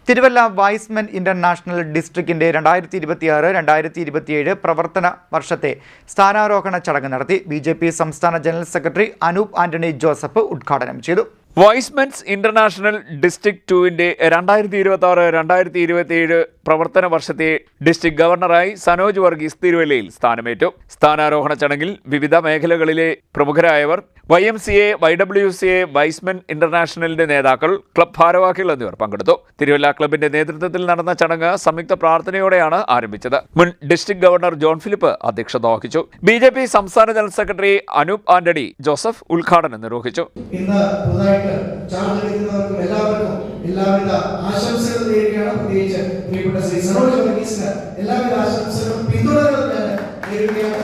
Thiruvalla wise men international ഡിസ്ട്രിക്റ്റിന്റെ 2026-2027 പ്രവർത്തന വർഷത്തെ സ്ഥാനാരോഹണ ചടങ്ങ് നടത്തി. ബിജെപി സംസ്ഥാന general secretary Anoop Antony Joseph ഉദ്ഘാടനം ചെയ്തു. വൈസ്മെൻസ് ഇന്റർനാഷണൽ ഡിസ്ട്രിക്ട് 2-ന്റെ 2026-2027 പ്രവർത്തന വർഷത്തെ ഡിസ്ട്രിക്ട് ഗവർണറായി സനോജ് വർഗീസ് തിരുവല്ലയിൽ സ്ഥാനമേറ്റു. സ്ഥാനാരോഹണ ചടങ്ങിൽ വിവിധ മേഖലകളിലെ പ്രമുഖരായവർ, YMCA, YWCA, വൈസ്മെൻ ഇന്റർനാഷണലിന്റെ നേതാക്കൾ, ക്ലബ് ഭാരവാഹികൾ എന്നിവർ പങ്കെടുത്തു. തിരുവല്ല ക്ലബിന്റെ നേതൃത്വത്തിൽ നടന്ന ചടങ്ങ് സംയുക്ത പ്രാർത്ഥനയോടെയാണ് ആരംഭിച്ചത്. മുൻ ഡിസ്ട്രിക്ട് ഗവർണർ ജോൺ ഫിലിപ്പ് അധ്യക്ഷത വഹിച്ചു. BJP സംസ്ഥാന general secretary Anoop Antony Joseph ഉദ്ഘാടനം നിർവഹിച്ചു. എല്ലാവിധ ആശംസകൾ നേരുകയാണ്. പ്രത്യേകിച്ച് പ്രിയപ്പെട്ട ശ്രീ സനോജ് വർഗീസിന് എല്ലാവിധ ആശംസകളും പിന്തുണകളും ഞാൻ നേരുകയാണ്.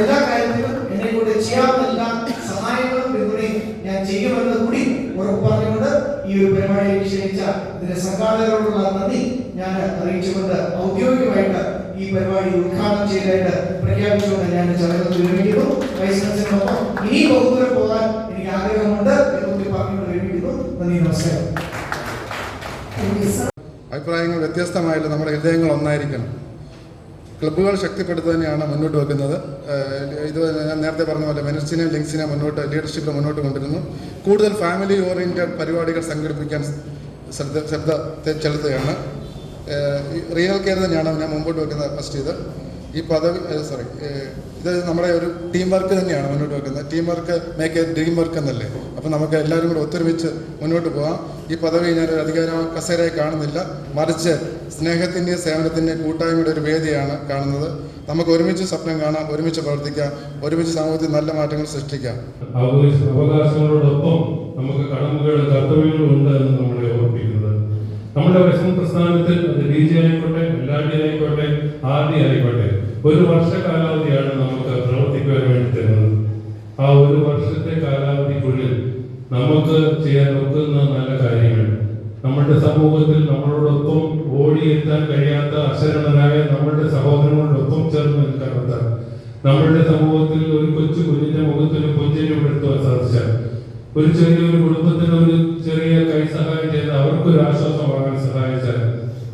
എല്ലാ കാര്യത്തിലും എന്നെ കൂടെ ചെയ്യാവുന്ന എല്ലാ സഹായങ്ങളും പിന്തുണയും ഞാൻ ചെയ്യുമെന്ന് കൂടി ഉറപ്പ് പറഞ്ഞുകൊണ്ട് ഈ ഒരു പരിപാടിയിൽ ക്ഷണിച്ച ഇതിന്റെ സംഘാടകരോടുള്ള നന്ദി ഞാൻ അറിയിച്ചുകൊണ്ട് ഔദ്യോഗികമായിട്ട് ഈ പരിപാടി ഉദ്ഘാടനം ചെയ്തതായിട്ട് പ്രഖ്യാപിച്ചുകൊണ്ട് ഞാൻ ചടങ്ങ് വിരമിക്കുന്നു. വൈസ്മെൻസിനൊപ്പം ഇനി ബഹുദൂരം പോകാൻ എനിക്ക് ആഗ്രഹമുണ്ട് എന്ന് പറഞ്ഞുകൊണ്ട് വിരമിക്കുന്നു. നന്ദി, നമസ്കാരം. അഭിപ്രായങ്ങൾ വ്യത്യസ്തമായാലും നമ്മുടെ ഹൃദയങ്ങൾ ഒന്നായിരിക്കണം. ക്ലബ്ബുകൾ ശക്തിപ്പെടുത്തുക തന്നെയാണ് മുന്നോട്ട് വെക്കുന്നത്. ഇത് ഞാൻ നേരത്തെ പറഞ്ഞ പോലെ മെനസിനെയും ലിങ്സിനെ ലീഡർഷിപ്പിൽ മുന്നോട്ട് കൊണ്ടിരുന്നു. കൂടുതൽ ഫാമിലി ഓറിയന്റഡ് പരിപാടികൾ സംഘടിപ്പിക്കാൻ ശ്രദ്ധ ചെലുത്തുകയാണ്. റിയൽ കെയർ തന്നെയാണ് ഞാൻ മുമ്പോട്ട് വെക്കുന്നത്. ഫസ്റ്റ് ഈ പദവി ഇത് നമ്മുടെ ഒരു ടീം വർക്ക് തന്നെയാണ് മുന്നോട്ട് വെക്കുന്നത്. Team work make A dream work എന്നല്ലേ. അപ്പം നമുക്ക് എല്ലാവരും കൂടെ ഒത്തൊരുമിച്ച് മുന്നോട്ട് പോകാം. ഈ പദവി ഞാനൊരു അധികാര കസേരയായി കാണുന്നില്ല, മറിച്ച് സ്നേഹത്തിൻ്റെയും സേവനത്തിൻ്റെയും കൂട്ടായ്മയുടെ ഒരു വേദിയാണ് കാണുന്നത്. നമുക്ക് ഒരുമിച്ച് സ്വപ്നം കാണാം, ഒരുമിച്ച് പ്രവർത്തിക്കാം, ഒരുമിച്ച് സമൂഹത്തിൽ നല്ല മാറ്റങ്ങൾ സൃഷ്ടിക്കാം. അവകാശങ്ങളോടൊപ്പം നമുക്ക് കടമകളും കർത്തവ്യങ്ങളും ഉണ്ട് എന്ന് നമ്മളെ ഓർമ്മിപ്പിക്കുന്നത്. നമ്മുടെ വൈസ്മെൻ പ്രസ്ഥാനത്തിൽ അത് DJ ആയിക്കോട്ടെ, LRD ആയിക്കോട്ടെ, RD ആയിക്കോട്ടെ, ഒരു വർഷ കാലാവധിയാണ് നമുക്ക് പ്രവർത്തിക്കുവാൻ വേണ്ടി തരുന്നത്. ആ ഒരു വർഷത്തെ കാലാവധിക്കുള്ളിൽ നമുക്ക് ചെയ്യാൻ ഒക്കുന്ന നല്ല കാര്യങ്ങൾ, നമ്മുടെ സമൂഹത്തിൽ നമ്മളോടൊപ്പം ഓടിയെത്താൻ കഴിയാത്ത അശരണനായ നമ്മുടെ സഹോദരങ്ങളോടൊപ്പം ചേർന്ന് നിൽക്കാത്ത, നമ്മുടെ സമൂഹത്തിൽ ഒരു കൊച്ചു കുഞ്ഞിന്റെ മുഖത്തിന് പുഞ്ചിരി ഉയർത്തുവാൻ സാധിച്ചാൽ, ഒരു ചെറിയൊരു കുടുംബത്തിന് ഒരു ചെറിയ കൈ സഹായം ചെയ്ത് അവർക്കൊരു ആശ്വാസമാകാൻ സഹായിച്ചാൽ,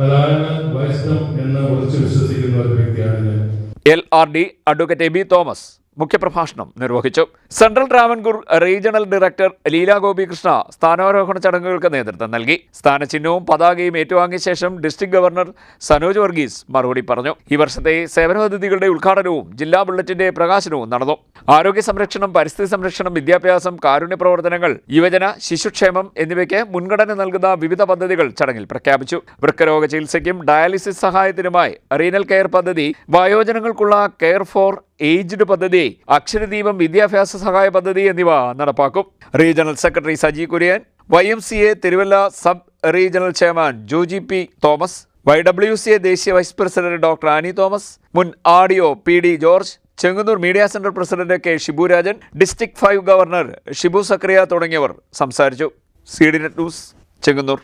അതാണ് വൈഷ്ണം എന്ന് ഉറച്ചു വിശ്വസിക്കുന്ന ഒരു വ്യക്തിയാണ് ഞാൻ. LRD അഡ്വക്കേറ്റ് AB തോമസ് മുഖ്യപ്രഭാഷണം നിർവഹിച്ചു. Central Travancore regional director Leela Gopikrishna സ്ഥാനാരോഹണ ചടങ്ങുകൾക്ക് നേതൃത്വം നൽകി. സ്ഥാനചിഹ്നവും പതാകയും ഏറ്റുവാങ്ങിയ ശേഷം ഡിസ്ട്രിക്ട് ഗവർണർ സനോജ് വർഗീസ് മറുപടി പറഞ്ഞു. ഈ വർഷത്തെ സേവന പദ്ധതികളുടെ ഉദ്ഘാടനവും ജില്ലാ ബുള്ളറ്റിന്റെ പ്രകാശനവും നടന്നു. ആരോഗ്യ സംരക്ഷണം, പരിസ്ഥിതി സംരക്ഷണം, വിദ്യാഭ്യാസം, കാരുണ്യ പ്രവർത്തനങ്ങൾ, യുവജന ശിശുക്ഷേമം എന്നിവയ്ക്ക് മുൻഗണന നൽകുന്ന വിവിധ പദ്ധതികൾ ചടങ്ങിൽ പ്രഖ്യാപിച്ചു. വൃക്കരോഗ ചികിത്സയ്ക്കും ഡയാലിസിസ് സഹായത്തിനുമായി റീനൽ കെയർ പദ്ധതി, വയോജനങ്ങൾക്കുള്ള കെയർ ഫോർ ഏജ്ഡ് പദ്ധതി, അക്ഷരദീപം വിദ്യാഭ്യാസ സഹായ പദ്ധതി എന്നിവ നടപ്പാക്കും. Regional secretary Saji Kurian, YMCA Thiruvalla sub regional chairman Joji P. Thomas, YWCA ദേശീയ vice president doctor Annie Thomas, മുൻ RDO PD George, Chengannur media centre president K. Shiburajan, district 5 governor Shibu Sakariya തുടങ്ങിയവർ സംസാരിച്ചു. CDNet news, Chengannur.